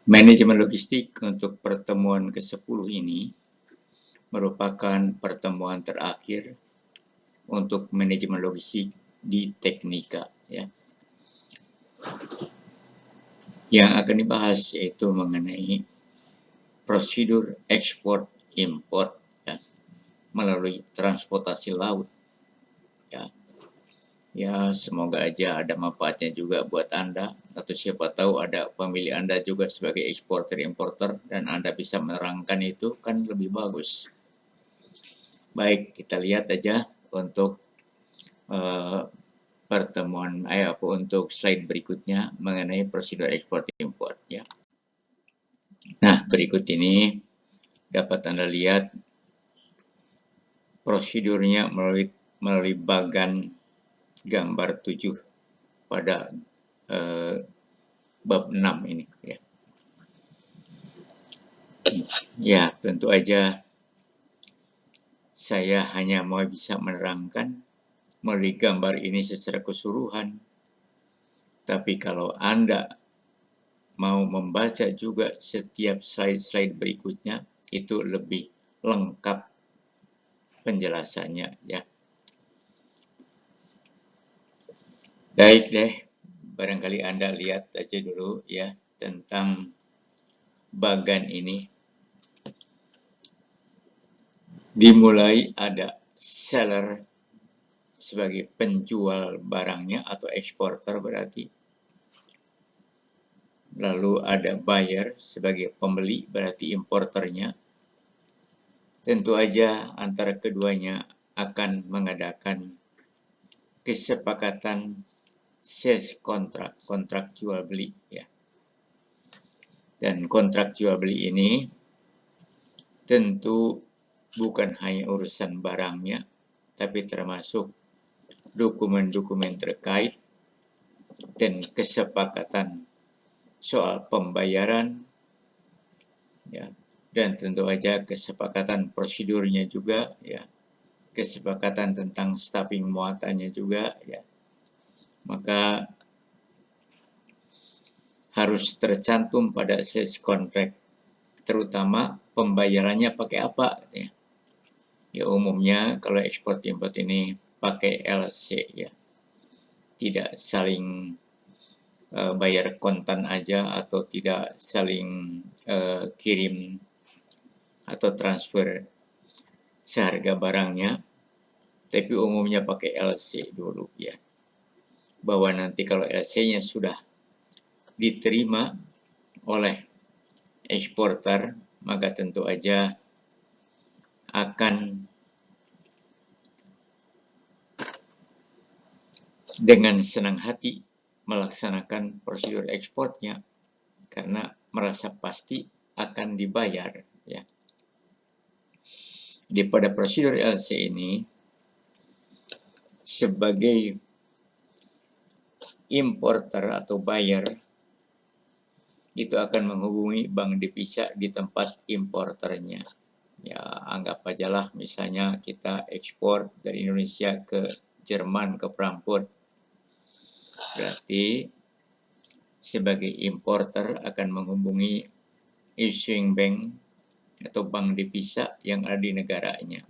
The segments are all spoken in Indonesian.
Manajemen logistik untuk pertemuan ke-10 ini merupakan pertemuan terakhir untuk manajemen logistik di Teknika, ya. Yang akan dibahas yaitu mengenai prosedur ekspor impor, ya, melalui transportasi laut, ya. Ya, semoga aja ada manfaatnya juga buat Anda, atau siapa tahu ada pemilih Anda juga sebagai eksporter-importer dan Anda bisa menerangkan itu, kan lebih bagus. Baik, kita lihat aja untuk untuk slide berikutnya mengenai prosedur ekspor impor, ya. Nah, berikut ini dapat Anda lihat prosedurnya melalui bagan gambar 7 pada bab 6 ini, ya. Ya, tentu aja saya hanya mau bisa menerangkan melalui gambar ini secara keseluruhan. Tapi kalau Anda mau membaca juga setiap slide-slide berikutnya, itu lebih lengkap penjelasannya, ya. Baik deh, barangkali Anda lihat aja dulu ya tentang bagan ini. Dimulai ada seller sebagai penjual barangnya atau eksporter berarti. Lalu ada buyer sebagai pembeli berarti importernya. Tentu aja antara keduanya akan mengadakan kesepakatan sales kontrak jual beli, ya. Dan kontrak jual beli ini tentu bukan hanya urusan barangnya, tapi termasuk dokumen-dokumen terkait dan kesepakatan soal pembayaran, ya, dan tentu aja kesepakatan prosedurnya juga, ya, kesepakatan tentang staffing muatannya juga, ya. Maka harus tercantum pada sales contract, terutama pembayarannya pakai apa, ya. Ya, umumnya kalau ekspor import ini pakai LC, ya. Tidak saling bayar kontan aja atau tidak saling kirim atau transfer seharga barangnya, tapi umumnya pakai LC dulu, ya. Bahwa nanti kalau LC-nya sudah diterima oleh eksporter, maka tentu aja akan dengan senang hati melaksanakan prosedur ekspornya karena merasa pasti akan dibayar, ya. Di pada prosedur LC ini sebagai importer atau buyer itu akan menghubungi bank devisa di tempat importernya. Ya, anggap aja lah misalnya kita ekspor dari Indonesia ke Jerman, ke Frankfurt. Berarti sebagai importer akan menghubungi issuing bank atau bank devisa yang ada di negaranya.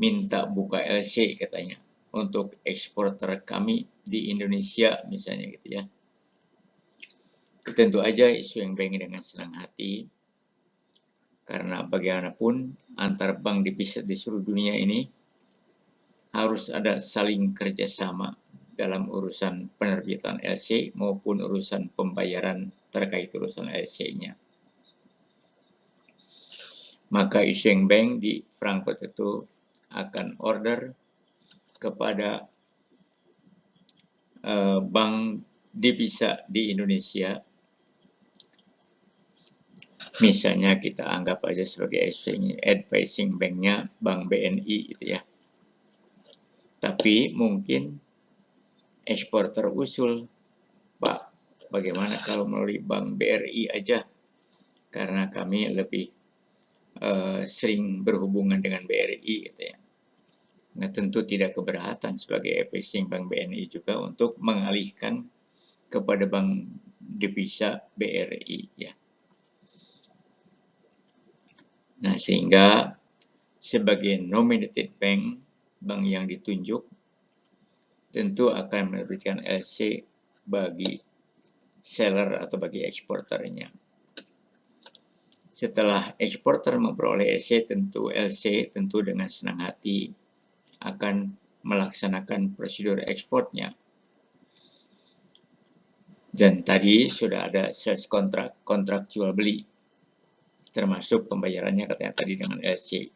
Minta buka LC katanya untuk eksporter kami di Indonesia misalnya gitu, ya. Tentu aja issuing bank dengan senang hati, karena bagaimanapun antar bank devisa di seluruh dunia ini harus ada saling kerjasama dalam urusan penerbitan LC maupun urusan pembayaran terkait urusan LC-nya. Maka issuing bank di Frankfurt itu akan order kepada bank devisa di Indonesia. Misalnya kita anggap aja sebagai advising banknya Bank BNI gitu, ya. Tapi mungkin eksporter usul, Pak, bagaimana kalau melalui Bank BRI aja? Karena kami lebih sering berhubungan dengan BRI gitu, ya. Nah, tentu tidak keberatan sebagai advising Bank BNI juga untuk mengalihkan kepada Bank divisa BRI ya. Nah, sehingga sebagai nominated bank, bank yang ditunjuk tentu akan menerbitkan LC bagi seller atau bagi eksporternya. Setelah eksporter memperoleh LC tentu dengan senang hati akan melaksanakan prosedur ekspornya. Dan tadi sudah ada sales kontrak jual beli, termasuk pembayarannya katanya tadi dengan LC.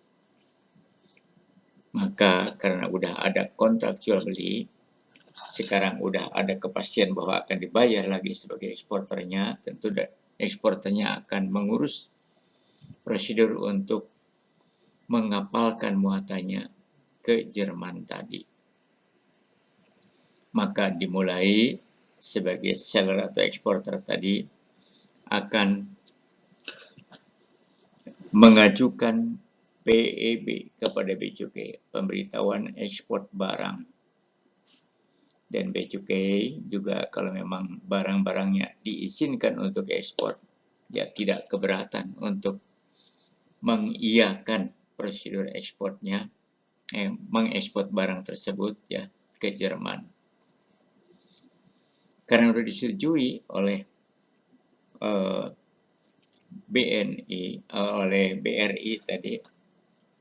Maka karena udah ada kontrak jual beli, sekarang udah ada kepastian bahwa akan dibayar lagi sebagai eksporternya, tentu eksporternya akan mengurus prosedur untuk mengapalkan muatannya ke Jerman tadi. Maka dimulai sebagai seller atau eksporter tadi akan mengajukan PEB kepada Bea Cukai, pemberitahuan ekspor barang. Dan Bea Cukai juga kalau memang barang-barangnya diizinkan untuk ekspor, ya tidak keberatan untuk mengiyakan prosedur ekspornya, mengekspor barang tersebut ya ke Jerman. Karena sudah disetujui oleh oleh BRI tadi,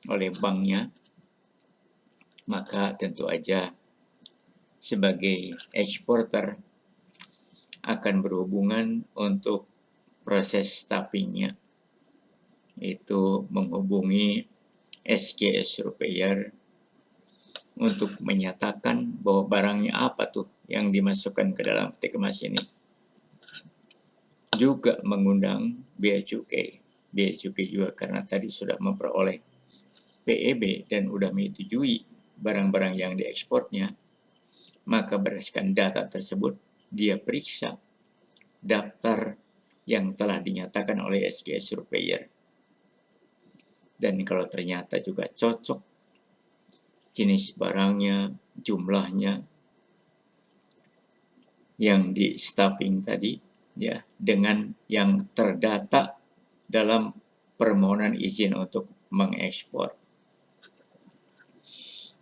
oleh banknya, maka tentu aja sebagai eksporter akan berhubungan untuk proses stampingnya, itu menghubungi SGS Surveyor untuk menyatakan bahwa barangnya apa tuh yang dimasukkan ke dalam peti kemas ini. Juga mengundang Bea Cukai. Bea Cukai juga karena tadi sudah memperoleh PEB dan sudah menyetujui barang-barang yang diekspornya, maka berdasarkan data tersebut dia periksa daftar yang telah dinyatakan oleh SGS Surveyor. Dan kalau ternyata juga cocok jenis barangnya, jumlahnya yang di stamping tadi ya dengan yang terdata dalam permohonan izin untuk mengekspor.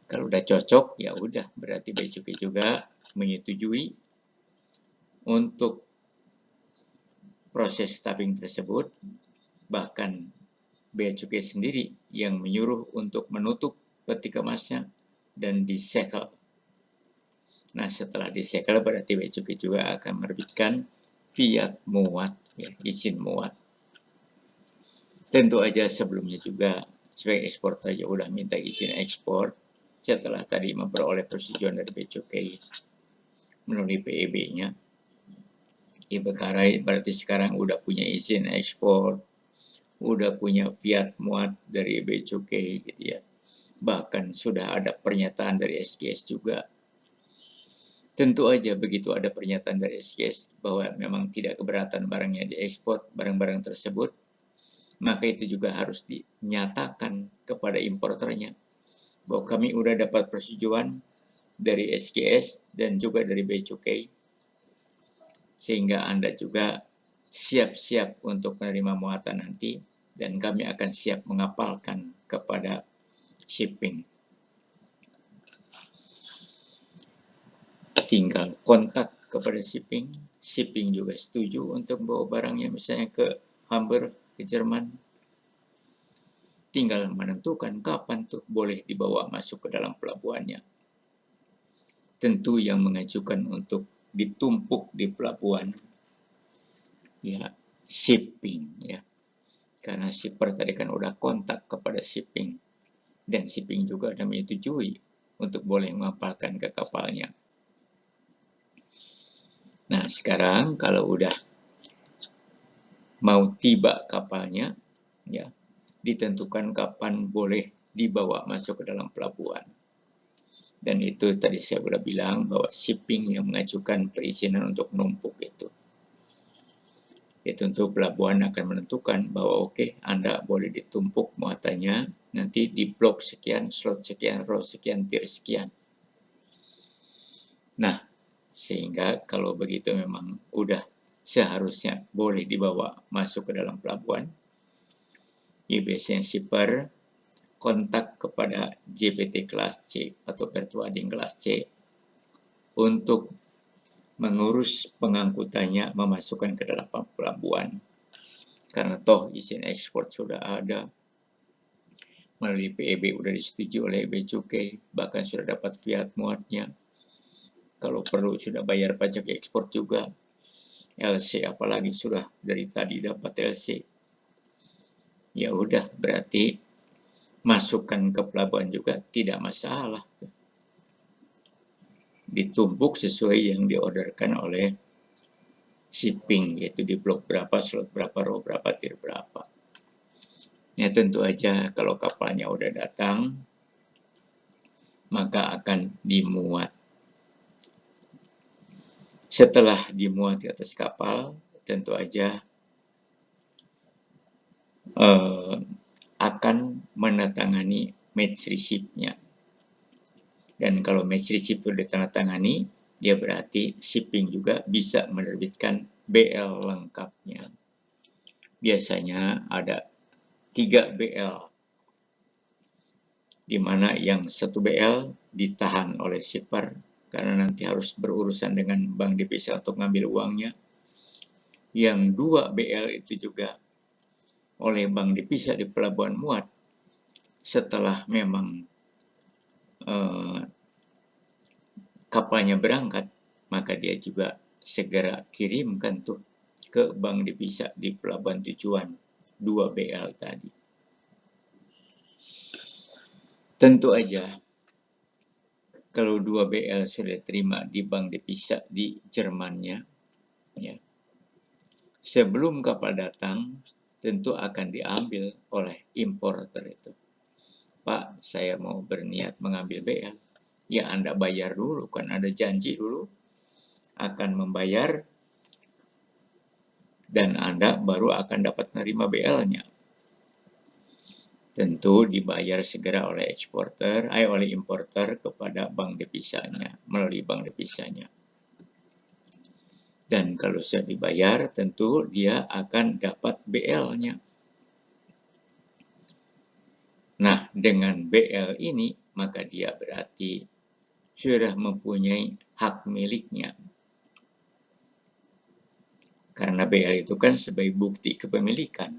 Kalau udah cocok ya udah berarti Bea Cukai juga menyetujui untuk proses stamping tersebut, bahkan Bea Cukai sendiri yang menyuruh untuk menutup peti kemasnya dan disegel. Nah, setelah disegel berarti Bea Cukai juga akan menerbitkan fiat muat, ya, izin muat. Tentu aja sebelumnya juga sebagai eksporter ya udah minta izin ekspor setelah tadi memperoleh persetujuan dari Bea Cukai melalui PEB-nya. Berarti sekarang udah punya izin ekspor, udah punya fiat muat dari Bea Cukai gitu ya. Bahkan sudah ada pernyataan dari SGS juga. Tentu aja begitu ada pernyataan dari SGS bahwa memang tidak keberatan barangnya diekspor, barang-barang tersebut, maka itu juga harus dinyatakan kepada importernya bahwa kami udah dapat persetujuan dari SGS dan juga dari Bea Cukai, sehingga Anda juga siap-siap untuk menerima muatan nanti dan kami akan siap mengapalkan kepada shipping. Tinggal kontak kepada shipping, shipping juga setuju untuk bawa barangnya misalnya ke Hamburg, ke Jerman. Tinggal menentukan kapan tuh boleh dibawa masuk ke dalam pelabuhannya. Tentu yang mengajukan untuk ditumpuk di pelabuhan ya shipping ya. Karena shipper tadi kan udah kontak kepada shipping dan shipping juga sudah menyetujui untuk boleh mengapalkan ke kapalnya. Nah, sekarang kalau udah mau tiba kapalnya, ya ditentukan kapan boleh dibawa masuk ke dalam pelabuhan. Dan itu tadi saya sudah bilang bahwa shipping yang mengajukan perizinan untuk numpuk itu. Tentu pelabuhan akan menentukan bahwa oke, Anda boleh ditumpuk muatannya, nanti di blok sekian, slot sekian, row sekian, tier sekian. Nah, sehingga kalau begitu memang udah seharusnya boleh dibawa masuk ke dalam pelabuhan. Ya, biasanya shipper kontak kepada JPT kelas C atau pertuading kelas C untuk mengurus pengangkutannya memasukkan ke dalam pelabuhan. Karena toh izin ekspor sudah ada, melalui PEB sudah disetujui oleh Bea Cukai, bahkan sudah dapat fiat muatnya. Kalau perlu sudah bayar pajak ekspor juga. LC apalagi sudah dari tadi dapat LC. Ya udah, berarti masukkan ke pelabuhan juga tidak masalah. Ditumpuk sesuai yang diorderkan oleh shipping, yaitu di blok berapa, slot berapa, row berapa, tier berapa. Ya tentu aja kalau kapalnya udah datang, maka akan dimuat. Setelah dimuat di atas kapal, tentu aja akan menandatangani match receipt-nya. Dan kalau match receipt itu ditandatangani, dia berarti shipping juga bisa menerbitkan BL lengkapnya. Biasanya ada 3 BL, di mana yang 1 BL ditahan oleh shipper karena nanti harus berurusan dengan bank divisa untuk ngambil uangnya. Yang 2 BL itu juga oleh bank divisa di pelabuhan muat setelah memang kapalnya berangkat, maka dia juga segera kirimkan tuh ke bank divisa di pelabuhan tujuan 2 BL tadi. Tentu aja kalau 2 BL sudah diterima di bank divisa di Jermannya, ya, sebelum kapal datang tentu akan diambil oleh importer itu. Pak, saya mau berniat mengambil BL. Ya, Anda bayar dulu, kan ada janji dulu akan membayar dan Anda baru akan dapat menerima BL-nya. Tentu dibayar segera oleh oleh importer kepada bank devisanya, melalui bank devisanya. Dan kalau sudah dibayar, tentu dia akan dapat BL-nya. Nah, dengan BL ini, maka dia berarti sudah mempunyai hak miliknya. Karena BL itu kan sebagai bukti kepemilikan.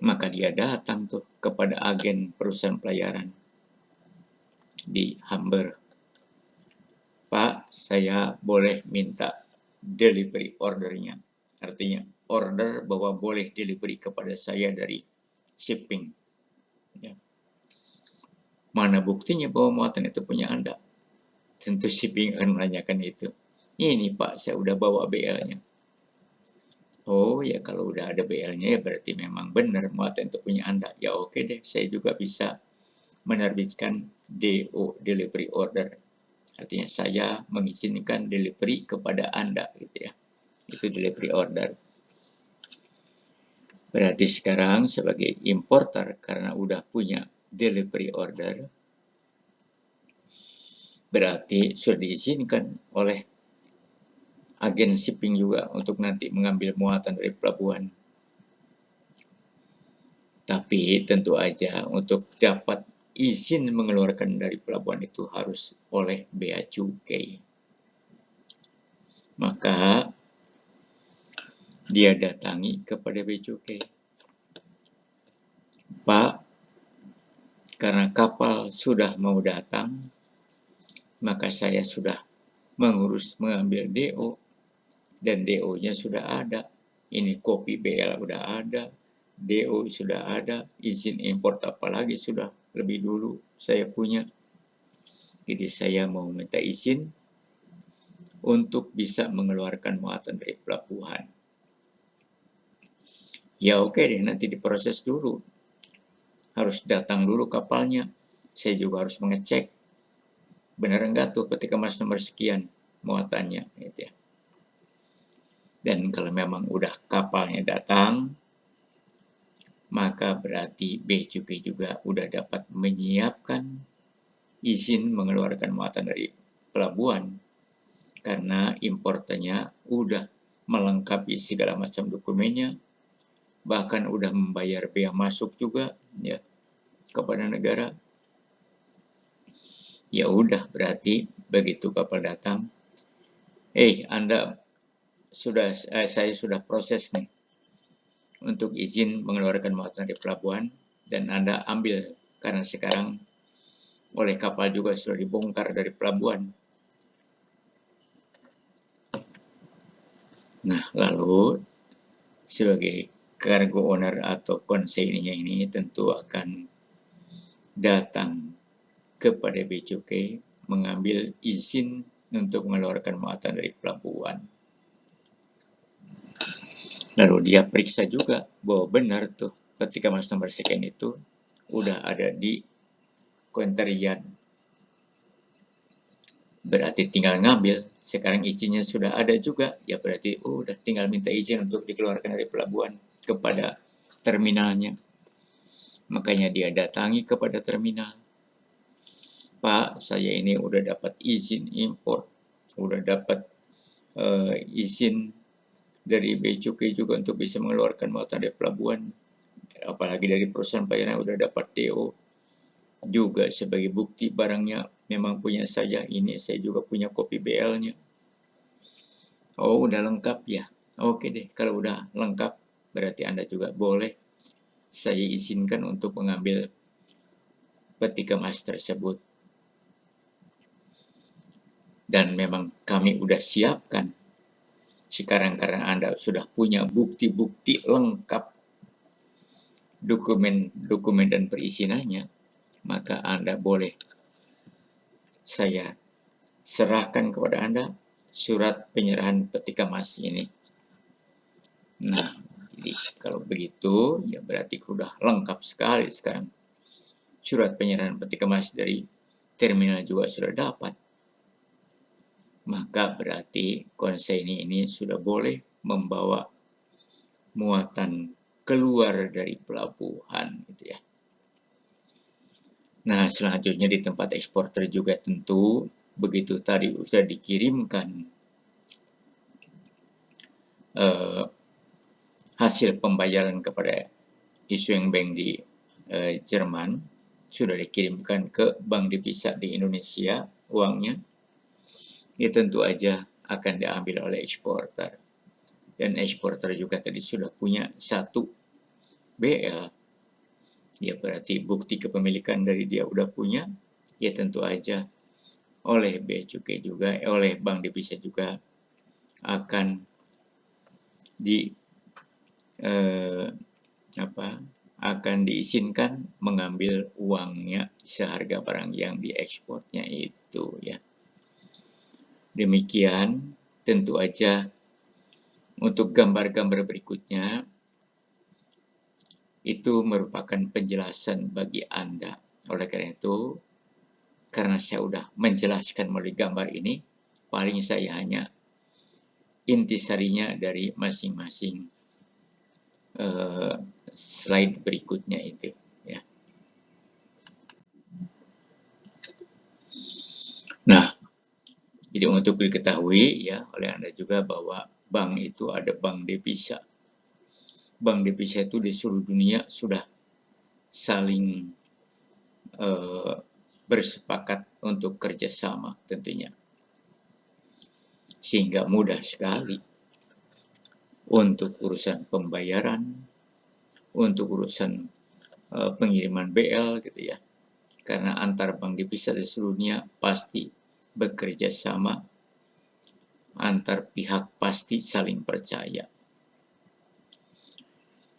Maka dia datang tuh kepada agen perusahaan pelayaran di Hamburg. Pak, saya boleh minta delivery ordernya. Artinya order bahwa boleh delivery kepada saya dari shipping. Ya. Mana buktinya bahwa muatan itu punya Anda? Tentu shipping akan menanyakan itu. Ini Pak, saya udah bawa BL-nya. Oh ya, kalau udah ada BL-nya ya berarti memang benar muatan itu punya Anda. Ya oke deh, saya juga bisa menerbitkan DO, delivery order. Artinya saya mengizinkan delivery kepada Anda gitu ya. Itu delivery order. Berarti sekarang sebagai importer karena udah punya delivery order, berarti sudah diizinkan oleh agen shipping juga untuk nanti mengambil muatan dari pelabuhan. Tapi tentu aja untuk dapat izin mengeluarkan dari pelabuhan itu harus oleh Bea Cukai. Maka dia datangi kepada Bea Cukai. Pak, karena kapal sudah mau datang, maka saya sudah mengambil DO. Dan DO-nya sudah ada. Ini kopi BL sudah ada, DO sudah ada, izin import apalagi sudah lebih dulu saya punya. Jadi saya mau minta izin untuk bisa mengeluarkan muatan dari pelabuhan. Ya oke deh, nanti diproses dulu. Harus datang dulu kapalnya. Saya juga harus mengecek benar enggak tuh ketika mas nomor sekian muatannya gitu ya. Dan kalau memang udah kapalnya datang, maka berarti Bea Cukai juga udah dapat menyiapkan izin mengeluarkan muatan dari pelabuhan karena importernya udah melengkapi segala macam dokumennya, bahkan udah membayar bea masuk juga ya kepada negara. Ya udah, berarti begitu kapal datang, Anda saya sudah proses nih untuk izin mengeluarkan muatan dari pelabuhan, dan Anda ambil karena sekarang oleh kapal juga sudah dibongkar dari pelabuhan. Nah, lalu sebagai cargo owner atau konseininya ini tentu akan datang kepada Bea Cukai mengambil izin untuk mengeluarkan muatan dari pelabuhan. Lalu dia periksa juga bahwa benar tuh ketika mas nomor sekian itu udah ada di Kementerian. Berarti tinggal ngambil. Sekarang izinnya sudah ada juga, ya berarti udah tinggal minta izin untuk dikeluarkan dari pelabuhan kepada terminalnya. Makanya dia datangi kepada terminal. Pak, saya ini udah dapat izin impor, udah dapat izin dari Bea Cukai juga untuk bisa mengeluarkan muatan dari pelabuhan. Apalagi dari perusahaan pelayaran udah dapat DO juga sebagai bukti barangnya memang punya saya, ini saya juga punya kopi BL-nya. Oh, udah lengkap ya. Oke deh, kalau udah lengkap berarti Anda juga boleh saya izinkan untuk mengambil peti kemas tersebut. Dan memang kami udah siapkan. Sekarang karena Anda sudah punya bukti-bukti lengkap, dokumen dan perizinannya, maka Anda boleh saya serahkan kepada Anda surat penyerahan peti kemas ini. Nah, jadi kalau begitu, ya berarti sudah lengkap sekali sekarang. Surat penyerahan peti kemas dari terminal juga sudah dapat. Maka berarti konseini ini sudah boleh membawa muatan keluar dari pelabuhan, gitu ya. Nah, selanjutnya di tempat eksporter juga tentu begitu tadi sudah dikirimkan hasil pembayaran kepada issuing bank di Jerman, sudah dikirimkan ke bank divisa di Indonesia uangnya, ya tentu aja akan diambil oleh eksporter. Dan eksporter juga tadi sudah punya satu BL, ya berarti bukti kepemilikan dari dia udah punya, ya tentu aja oleh Bea Cukai juga, oleh bank divisa juga akan akan diizinkan mengambil uangnya seharga barang yang diekspornya itu ya. Demikian, tentu aja untuk gambar-gambar berikutnya itu merupakan penjelasan bagi Anda. Oleh karena itu, karena saya sudah menjelaskan melalui gambar ini, paling saya hanya intisarinya dari masing-masing slide berikutnya itu ya. Nah, jadi untuk diketahui ya oleh Anda juga bahwa bank itu ada bank devisa. Bank devisa itu di seluruh dunia sudah saling bersepakat untuk kerjasama tentunya. Sehingga mudah sekali untuk urusan pembayaran, untuk urusan pengiriman BL gitu ya. Karena antar bank devisa di seluruh dunia pasti bekerja sama, antar pihak pasti saling percaya.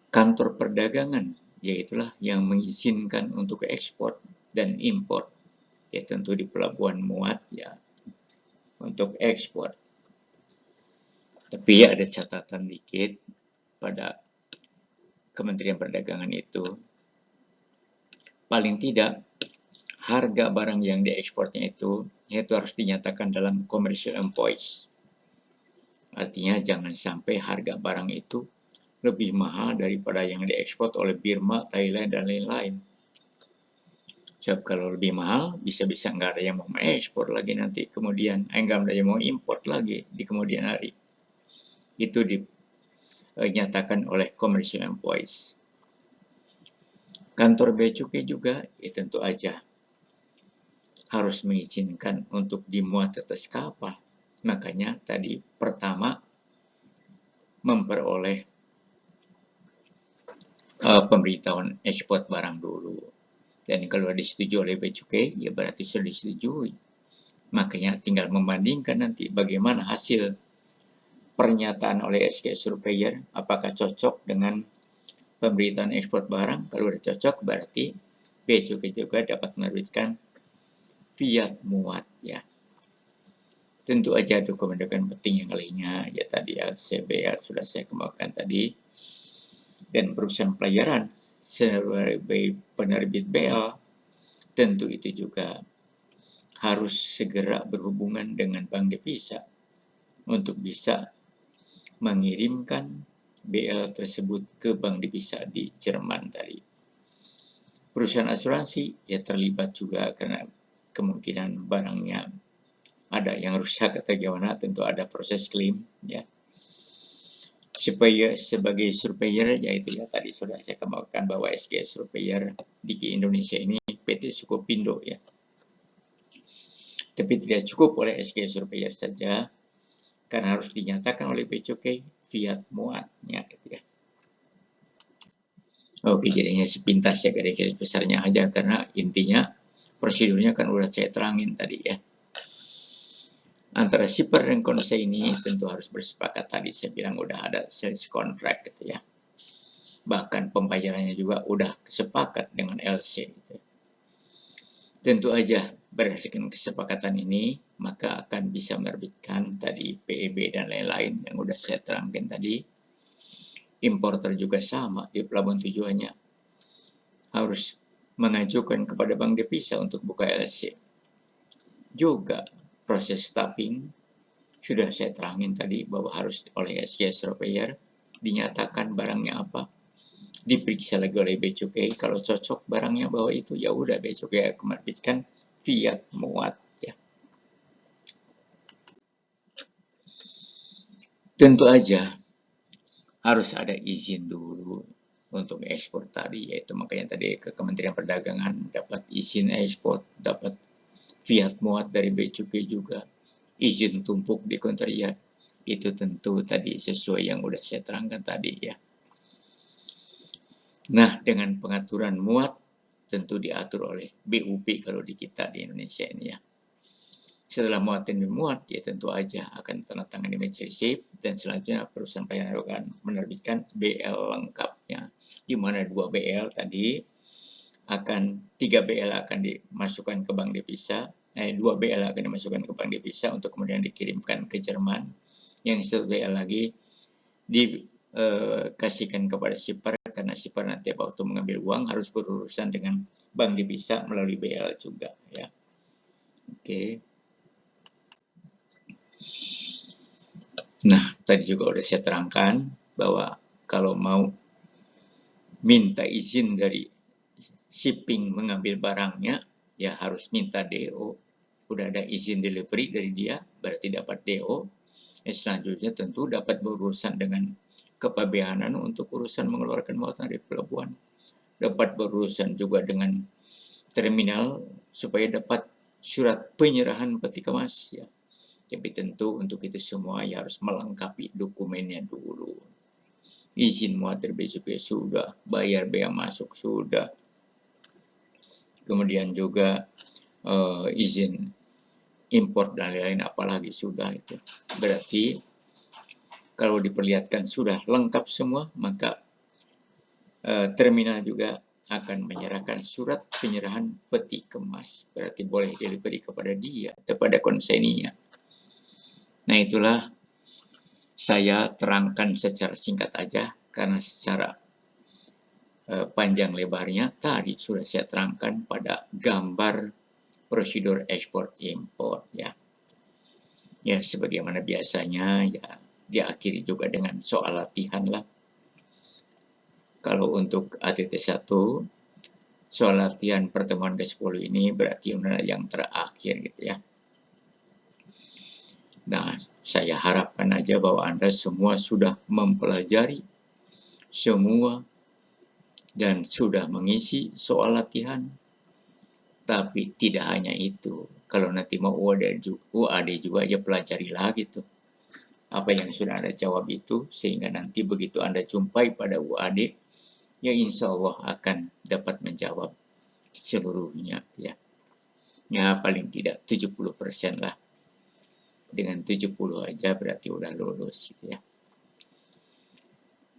Kantor perdagangan, yaitulah yang mengizinkan untuk ekspor dan impor, ya tentu di pelabuhan muat ya untuk ekspor. Tapi ya ada catatan dikit pada Kementerian Perdagangan itu, paling tidak harga barang yang diekspornya itu harus dinyatakan dalam commercial invoice. Artinya jangan sampai harga barang itu lebih mahal daripada yang diekspor oleh Burma, Thailand, dan lain-lain. Sebab kalau lebih mahal, bisa-bisa nggak ada yang mau ekspor lagi nanti kemudian, nggak ada yang mau import lagi di kemudian hari. itu dinyatakan oleh commercial invoice. Kantor bea cukai juga tentu aja harus mengizinkan untuk dimuat atas kapal. Makanya tadi pertama memperoleh pemberitahuan ekspor barang dulu. Dan kalau disetujui oleh bea cukai, ya berarti sudah disetujui. Makanya tinggal membandingkan nanti bagaimana hasil pernyataan oleh SK Surveyor, apakah cocok dengan pemberitahuan ekspor barang. Kalau sudah cocok, berarti bea cukai juga dapat menerbitkan fiat muat, ya. Tentu aja dokumen-dokumen penting yang lainnya, ya tadi LCBL sudah saya kemukakan tadi, dan perusahaan pelayaran sebagai penerbit BL, tentu itu juga harus segera berhubungan dengan bank devisa untuk bisa mengirimkan BL tersebut ke bank devisa di Jerman tadi. Perusahaan asuransi ya terlibat juga karena kemungkinan barangnya ada yang rusak atau gimana, tentu ada proses klaim, ya. Supaya sebagai surveyor, yaitu ya tadi sudah saya kemukakan bahwa SK Surveyor di Indonesia ini PT Sukopindo, ya. Tapi tidak cukup oleh SK Surveyor saja, karena harus dinyatakan oleh bea cukai fiat muatnya, gitu ya. Oke, jadinya sepintas ya garis besarnya aja, karena intinya prosedurnya kan udah saya terangin tadi, ya. Antara shipper dan consignee tentu harus bersepakat, tadi saya bilang udah ada sales contract, gitu ya. Bahkan pembayarannya juga udah sepakat dengan LC, gitu. Tentu aja berdasarkan kesepakatan ini, maka akan bisa menerbitkan tadi PEB dan lain-lain yang udah saya terangkan tadi. Importer juga sama di pelabuhan tujuannya harus mengajukan kepada bank devisa untuk buka LC. Juga proses stamping sudah saya terangin tadi bahwa harus oleh SK Surveyor dinyatakan barangnya apa, diperiksa lagi oleh bea cukai. Kalau cocok barangnya bahwa itu, ya udah bea cukai akan menerbitkan fiat muat, ya. Tentu aja harus ada izin dulu untuk ekspor tadi, yaitu makanya tadi ke Kementerian Perdagangan dapat izin ekspor, dapat fiat muat dari bea cukai juga, izin tumpuk di konteriat. Itu tentu tadi sesuai yang udah saya terangkan tadi, ya. Nah, dengan pengaturan muat tentu diatur oleh BUP kalau di kita di Indonesia ini, ya. Setelah muat dan dimuat, ya tentu aja akan tanda tangan di match receipt, dan selanjutnya perusahaan pelayanan akan menerbitkan BL lengkapnya, di mana 2 BL tadi akan 3 BL akan dimasukkan ke bank devisa, 2 BL akan dimasukkan ke bank devisa untuk kemudian dikirimkan ke Jerman, yang 1 BL lagi dikasihkan kepada shipper, karena shipper nanti waktu mengambil uang harus berurusan dengan bank devisa melalui BL juga, ya. Oke. Nah, tadi juga udah saya terangkan bahwa kalau mau minta izin dari shipping mengambil barangnya, ya harus minta DO. Udah ada izin delivery dari dia, berarti dapat DO. Selanjutnya tentu dapat berurusan dengan kepabeanan untuk urusan mengeluarkan muatan dari pelabuhan. Dapat berurusan juga dengan terminal supaya dapat surat penyerahan peti kemas, ya. Tapi tentu untuk itu semua ya harus melengkapi dokumennya dulu. Izin muat dari bea cukai sudah, bayar bea masuk sudah. Kemudian juga izin impor dan lain-lain apalagi sudah itu. Berarti kalau diperlihatkan sudah lengkap semua, maka terminal juga akan menyerahkan surat penyerahan peti kemas. Berarti boleh delivery kepada dia, kepada konsinyenya. Nah, itulah saya terangkan secara singkat aja, karena secara panjang lebarnya tadi sudah saya terangkan pada gambar prosedur ekspor impor, ya. Ya, sebagaimana biasanya, ya diakhiri juga dengan soal latihan lah. Kalau untuk ATT 1, soal latihan pertemuan ke-10 ini berarti yang terakhir, gitu ya. Nah, Saya harapkan aja bahwa Anda semua sudah mempelajari semua dan sudah mengisi soal latihan. Tapi tidak hanya itu. Kalau nanti mau UAD juga ya pelajari lagi tuh. Apa yang sudah Anda jawab itu, sehingga nanti begitu Anda jumpai pada UAD, ya insya Allah akan dapat menjawab seluruhnya. Ya paling tidak 70% lah. Dengan 70 aja berarti udah lulus gitu ya.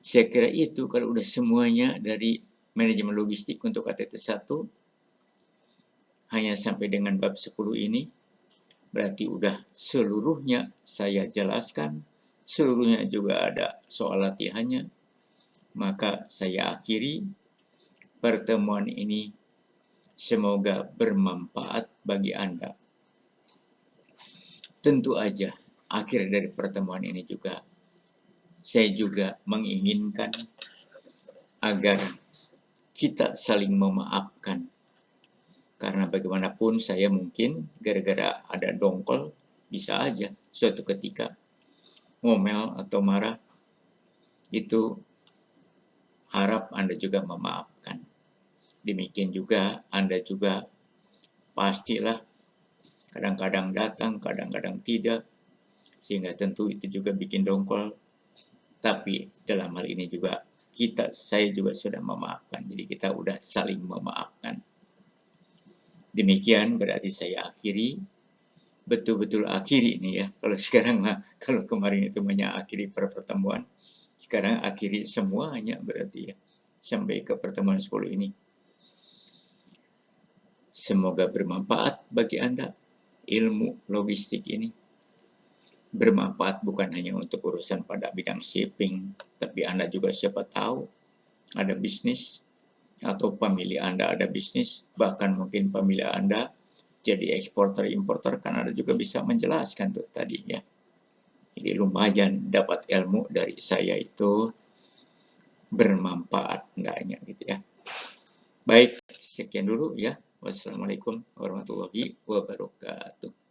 Saya kira itu kalau udah semuanya dari manajemen logistik untuk KTT 1 hanya sampai dengan bab 10 ini, berarti udah seluruhnya saya jelaskan, seluruhnya juga ada soal latihannya. Maka saya akhiri pertemuan ini, semoga bermanfaat bagi Anda. Tentu aja akhir dari pertemuan ini juga saya juga menginginkan agar kita saling memaafkan. Karena bagaimanapun saya mungkin gara-gara ada dongkol bisa aja suatu ketika ngomel atau marah. Itu harap Anda juga memaafkan. Demikian juga Anda juga pastilah kadang-kadang datang, kadang-kadang tidak. Sehingga tentu itu juga bikin dongkol. Tapi dalam hal ini juga saya juga sudah memaafkan. Jadi kita udah saling memaafkan. Demikian berarti saya akhiri. Betul-betul akhiri ini ya. Kalau sekarang, kalau kemarin itu mengakhiri pertemuan. Sekarang akhiri semuanya berarti ya. Sampai ke pertemuan 10 ini. Semoga bermanfaat bagi Anda ilmu logistik ini. Bermanfaat bukan hanya untuk urusan pada bidang shipping, tapi Anda juga siapa tahu ada bisnis atau famili Anda ada bisnis, bahkan mungkin famili Anda jadi eksporter-importer, kan Anda juga bisa menjelaskan tuh tadi ya. Jadi lumayan dapat ilmu dari saya itu bermanfaat enggaknya gitu ya. Baik, sekian dulu ya. Wassalamualaikum warahmatullahi wabarakatuh.